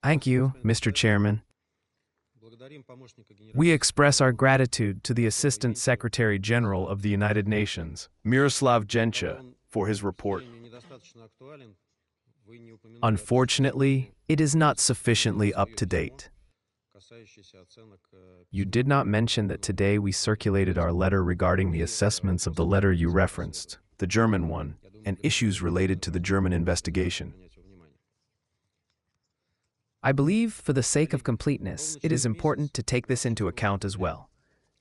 Thank you, Mr. Chairman. We express our gratitude to the Assistant Secretary General of the United Nations, Miroslav Gencha, for his report. Unfortunately, it is not sufficiently up to date. You did not mention that today we circulated our letter regarding the assessments of the letter you referenced, the German one, and issues related to the German investigation. I believe, for the sake of completeness, it is important to take this into account as well.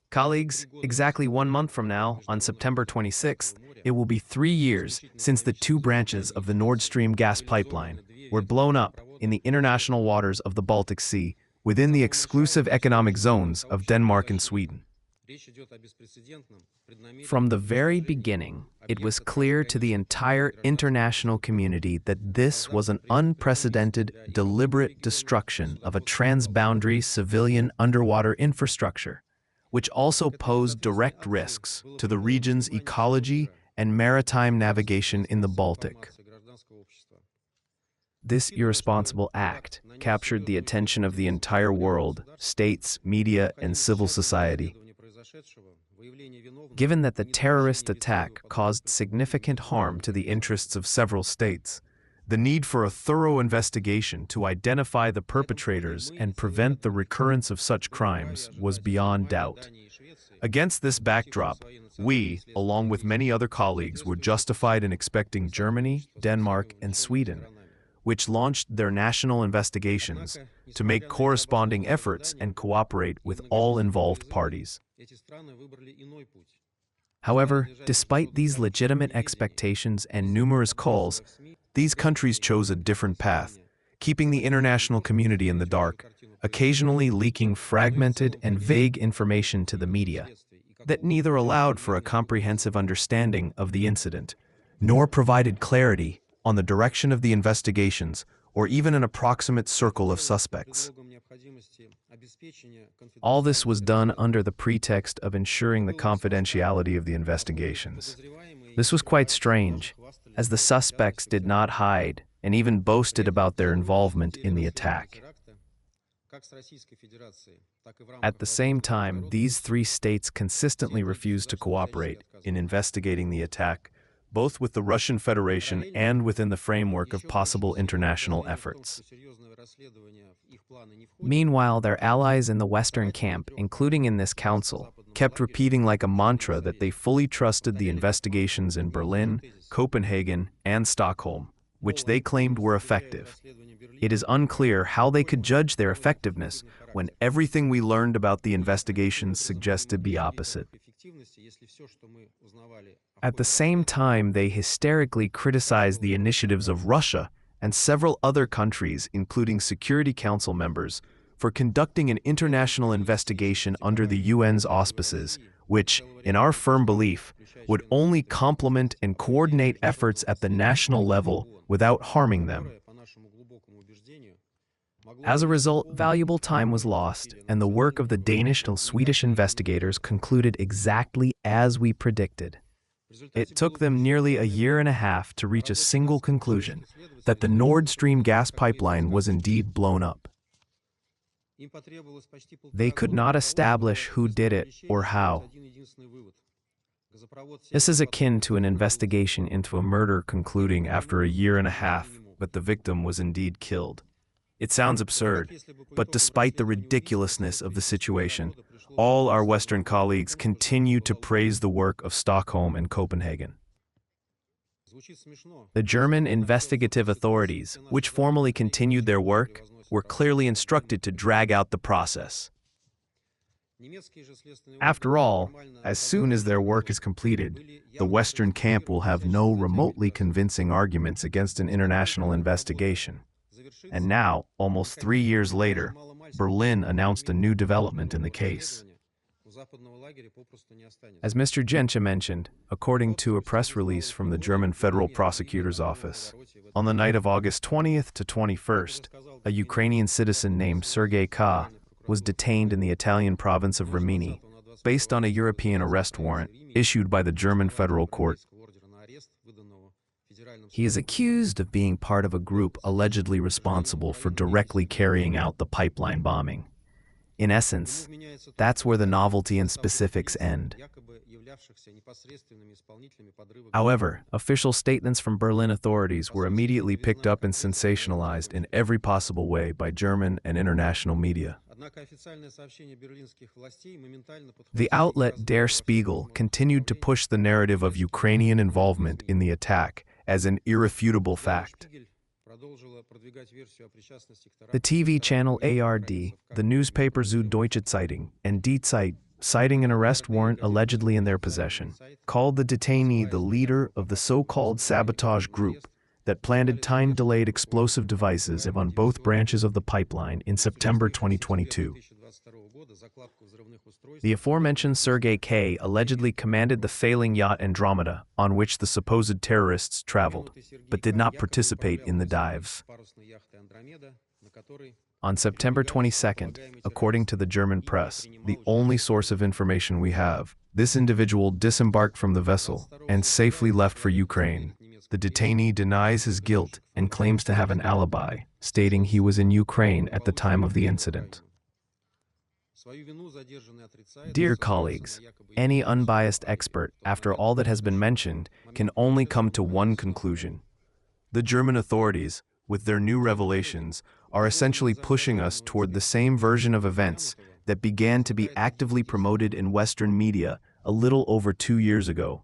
Colleagues, exactly 1 month from now, on September 26th, it will be 3 years since the 2 branches of the Nord Stream gas pipeline were blown up in the international waters of the Baltic Sea within the exclusive economic zones of Denmark and Sweden. From the very beginning, it was clear to the entire international community that this was an unprecedented, deliberate destruction of a transboundary civilian underwater infrastructure, which also posed direct risks to the region's ecology and maritime navigation in the Baltic. This irresponsible act captured the attention of the entire world, states, media, and civil society. Given that the terrorist attack caused significant harm to the interests of several states, the need for a thorough investigation to identify the perpetrators and prevent the recurrence of such crimes was beyond doubt. Against this backdrop, we, along with many other colleagues, were justified in expecting Germany, Denmark, and Sweden, which launched their national investigations, to make corresponding efforts and cooperate with all involved parties. However, despite these legitimate expectations and numerous calls, these countries chose a different path, keeping the international community in the dark, occasionally leaking fragmented and vague information to the media that neither allowed for a comprehensive understanding of the incident, nor provided clarity on the direction of the investigations or even an approximate circle of suspects. All this was done under the pretext of ensuring the confidentiality of the investigations. This was quite strange, as the suspects did not hide and even boasted about their involvement in the attack. At the same time, these 3 states consistently refused to cooperate in investigating the attack, both with the Russian Federation and within the framework of possible international efforts. Meanwhile, their allies in the Western camp, including in this council, kept repeating like a mantra that they fully trusted the investigations in Berlin, Copenhagen, and Stockholm, which they claimed were effective. It is unclear how they could judge their effectiveness when everything we learned about the investigations suggested the opposite. At the same time, they hysterically criticized the initiatives of Russia and several other countries, including Security Council members, for conducting an international investigation under the UN's auspices, which, in our firm belief, would only complement and coordinate efforts at the national level without harming them. As a result, valuable time was lost, and the work of the Danish and Swedish investigators concluded exactly as we predicted. It took them nearly a year and a half to reach a single conclusion, that the Nord Stream gas pipeline was indeed blown up. They could not establish who did it or how. This is akin to an investigation into a murder concluding after a year and a half, but the victim was indeed killed. It sounds absurd, but despite the ridiculousness of the situation, all our Western colleagues continue to praise the work of Stockholm and Copenhagen. The German investigative authorities, which formally continued their work, were clearly instructed to drag out the process. After all, as soon as their work is completed, the Western camp will have no remotely convincing arguments against an international investigation. And now, almost 3 years later, Berlin announced a new development in the case. As Mr. Gencha mentioned, according to a press release from the German Federal Prosecutor's Office, on the night of August 20th to 21st, a Ukrainian citizen named Sergei K. was detained in the Italian province of Rimini, based on a European arrest warrant issued by the German Federal Court. He is accused of being part of a group allegedly responsible for directly carrying out the pipeline bombing. In essence, that's where the novelty and specifics end. However, official statements from Berlin authorities were immediately picked up and sensationalized in every possible way by German and international media. The outlet Der Spiegel continued to push the narrative of Ukrainian involvement in the attack as an irrefutable fact. The TV channel ARD, the newspaper Süddeutsche Zeitung, and Die Zeit, citing an arrest warrant allegedly in their possession, called the detainee the leader of the so-called sabotage group that planted time-delayed explosive devices on both branches of the pipeline in September 2022. The aforementioned Sergei K. allegedly commanded the failing yacht Andromeda, on which the supposed terrorists traveled, but did not participate in the dives. On September 22nd, according to the German press, the only source of information we have, this individual disembarked from the vessel and safely left for Ukraine. The detainee denies his guilt and claims to have an alibi, stating he was in Ukraine at the time of the incident. Dear colleagues, any unbiased expert, after all that has been mentioned, can only come to one conclusion. The German authorities, with their new revelations, are essentially pushing us toward the same version of events that began to be actively promoted in Western media a little over 2 years ago.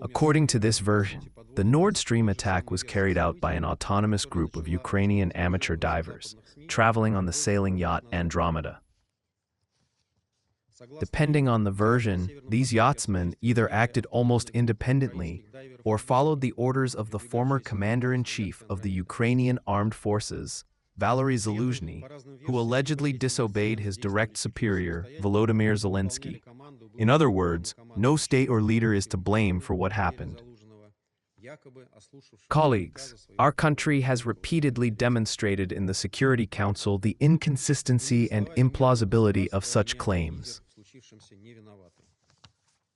According to this version, the Nord Stream attack was carried out by an autonomous group of Ukrainian amateur divers, traveling on the sailing yacht Andromeda. Depending on the version, these yachtsmen either acted almost independently or followed the orders of the former commander-in-chief of the Ukrainian armed forces, Valery Zaluzhny, who allegedly disobeyed his direct superior, Volodymyr Zelensky. In other words, no state or leader is to blame for what happened. Colleagues, our country has repeatedly demonstrated in the Security Council the inconsistency and implausibility of such claims.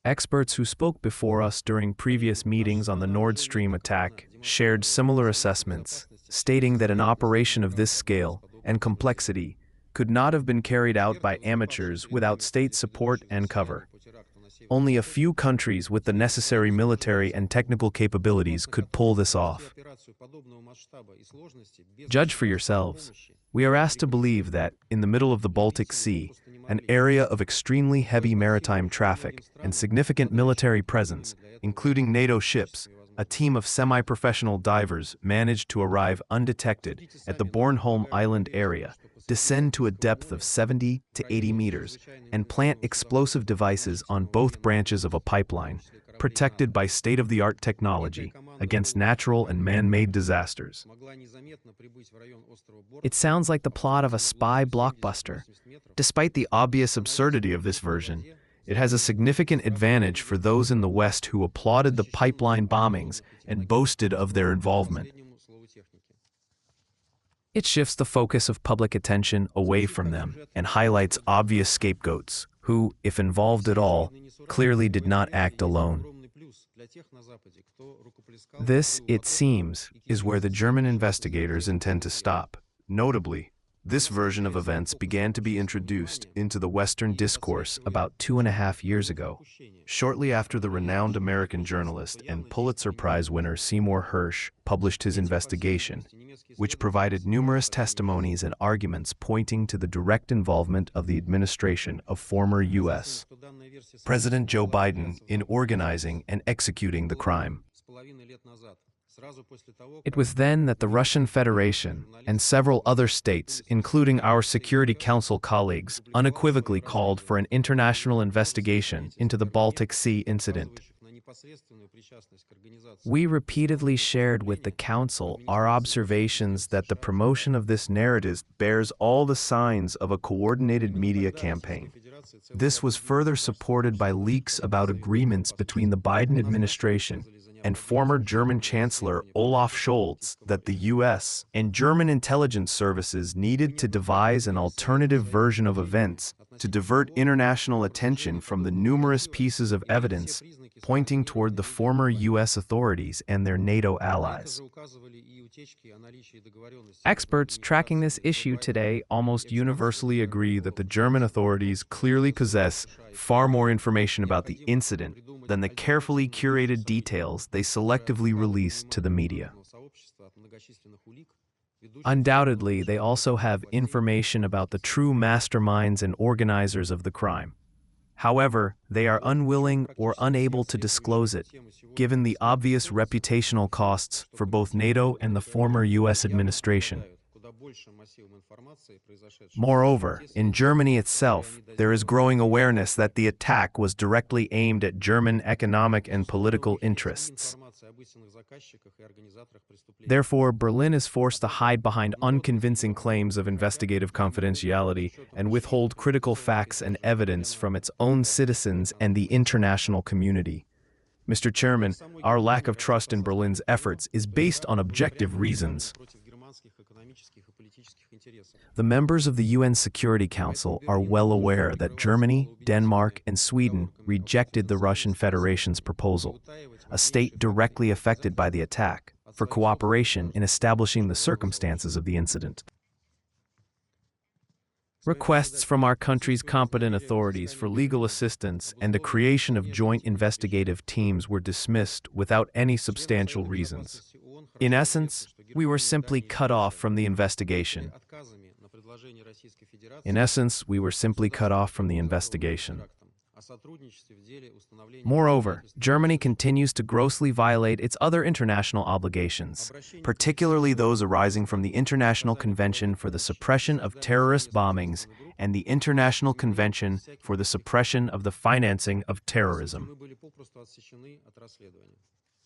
Experts who spoke before us during previous meetings on the Nord Stream attack shared similar assessments, stating that an operation of this scale and complexity could not have been carried out by amateurs without state support and cover. Only a few countries with the necessary military and technical capabilities could pull this off. Judge for yourselves. We are asked to believe that, in the middle of the Baltic Sea, an area of extremely heavy maritime traffic and significant military presence, including NATO ships, a team of semi-professional divers managed to arrive undetected at the Bornholm Island area, descend to a depth of 70 to 80 meters, and plant explosive devices on both branches of a pipeline, protected by state-of-the-art technology against natural and man-made disasters. It sounds like the plot of a spy blockbuster. Despite the obvious absurdity of this version, it has a significant advantage for those in the West who applauded the pipeline bombings and boasted of their involvement. It shifts the focus of public attention away from them and highlights obvious scapegoats who, if involved at all, clearly did not act alone. This, it seems, is where the German investigators intend to stop. Notably, this version of events began to be introduced into the Western discourse about 2.5 years ago, shortly after the renowned American journalist and Pulitzer Prize winner Seymour Hersh published his investigation, which provided numerous testimonies and arguments pointing to the direct involvement of the administration of former U.S. President Joe Biden in organizing and executing the crime. It was then that the Russian Federation and several other states, including our Security Council colleagues, unequivocally called for an international investigation into the Baltic Sea incident. We repeatedly shared with the Council our observations that the promotion of this narrative bears all the signs of a coordinated media campaign. This was further supported by leaks about agreements between the Biden administration and former German Chancellor Olaf Scholz that the U.S. and German intelligence services needed to devise an alternative version of events to divert international attention from the numerous pieces of evidence pointing toward the former U.S. authorities and their NATO allies. Experts tracking this issue today almost universally agree that the German authorities clearly possess far more information about the incident than the carefully curated details they selectively released to the media. Undoubtedly, they also have information about the true masterminds and organizers of the crime. However, they are unwilling or unable to disclose it, given the obvious reputational costs for both NATO and the former U.S. administration. Moreover, in Germany itself, there is growing awareness that the attack was directly aimed at German economic and political interests. Therefore, Berlin is forced to hide behind unconvincing claims of investigative confidentiality and withhold critical facts and evidence from its own citizens and the international community. Mr. Chairman, our lack of trust in Berlin's efforts is based on objective reasons. The members of the UN Security Council are well aware that Germany, Denmark, and Sweden rejected the Russian Federation's proposal, a state directly affected by the attack, for cooperation in establishing the circumstances of the incident. Requests from our country's competent authorities for legal assistance and the creation of joint investigative teams were dismissed without any substantial reasons. In essence, we were simply cut off from the investigation. Moreover, Germany continues to grossly violate its other international obligations, particularly those arising from the International Convention for the Suppression of Terrorist Bombings and the International Convention for the Suppression of the Financing of Terrorism.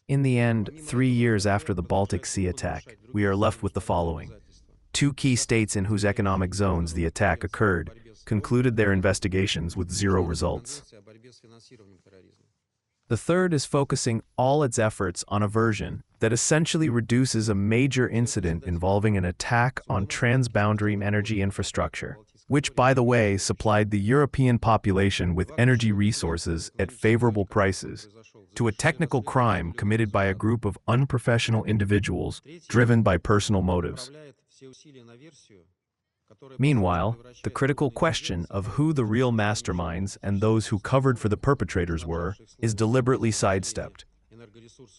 In the end, 3 years after the Baltic Sea attack, we are left with the following. 2 key states in whose economic zones the attack occurred concluded their investigations with 0 results. The third is focusing all its efforts on a version that essentially reduces a major incident involving an attack on transboundary energy infrastructure, which, by the way, supplied the European population with energy resources at favorable prices, to a technical crime committed by a group of unprofessional individuals driven by personal motives. Meanwhile, the critical question of who the real masterminds and those who covered for the perpetrators were is deliberately sidestepped.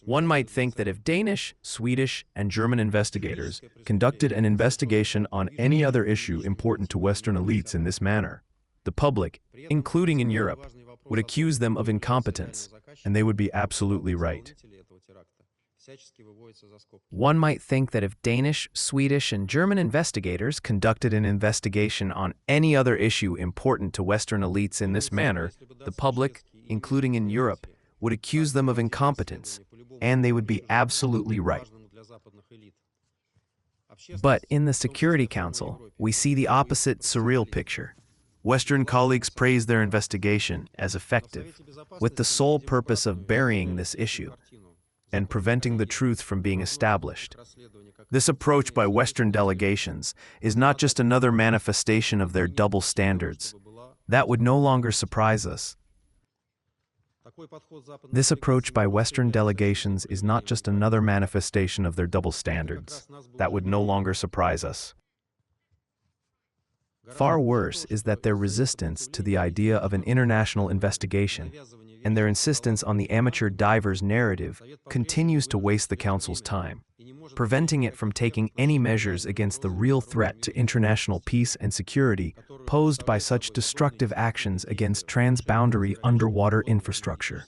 One might think that if Danish, Swedish, and German investigators conducted an investigation on any other issue important to Western elites in this manner, the public, including in Europe, would accuse them of incompetence, and they would be absolutely right. One might think that if Danish, Swedish, and German investigators conducted an investigation on any other issue important to Western elites in this manner, the public, including in Europe, would accuse them of incompetence, and they would be absolutely right. But in the Security Council, we see the opposite surreal picture. Western colleagues praise their investigation as effective, with the sole purpose of burying this issue and preventing the truth from being established. This approach by Western delegations is not just another manifestation of their double standards. That would no longer surprise us. This approach by Western delegations is not just another manifestation of their double standards. That would no longer surprise us. Far worse is that their resistance to the idea of an international investigation and their insistence on the amateur diver's narrative continues to waste the Council's time, preventing it from taking any measures against the real threat to international peace and security posed by such destructive actions against transboundary underwater infrastructure.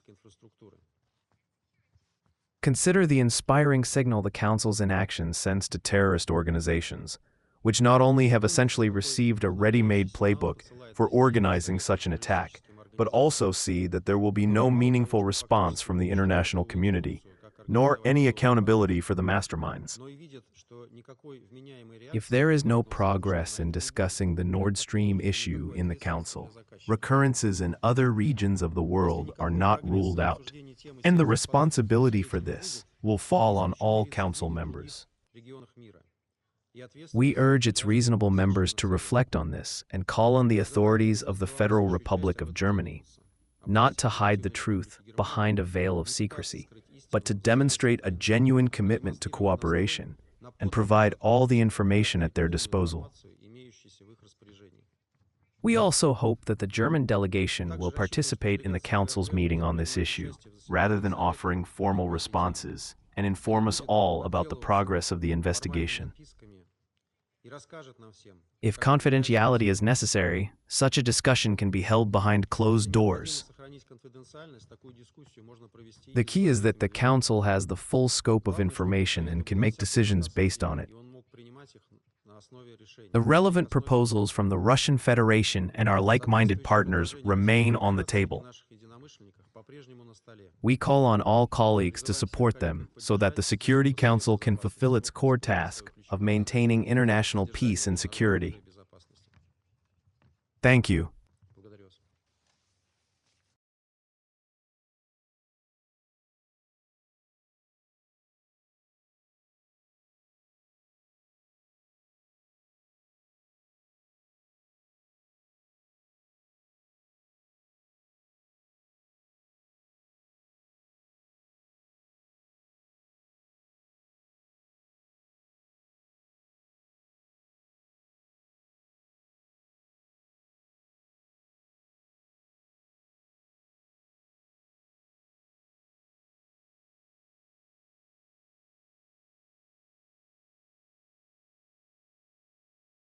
Consider the inspiring signal the Council's inaction sends to terrorist organizations, which not only have essentially received a ready-made playbook for organizing such an attack, but also see that there will be no meaningful response from the international community, nor any accountability for the masterminds. If there is no progress in discussing the Nord Stream issue in the Council, recurrences in other regions of the world are not ruled out, and the responsibility for this will fall on all Council members. We urge its reasonable members to reflect on this and call on the authorities of the Federal Republic of Germany, not to hide the truth behind a veil of secrecy, but to demonstrate a genuine commitment to cooperation and provide all the information at their disposal. We also hope that the German delegation will participate in the Council's meeting on this issue, rather than offering formal responses, and inform us all about the progress of the investigation. If confidentiality is necessary, such a discussion can be held behind closed doors. The key is that the Council has the full scope of information and can make decisions based on it. The relevant proposals from the Russian Federation and our like-minded partners remain on the table. We call on all colleagues to support them so that the Security Council can fulfill its core task of maintaining international peace and security. Thank you.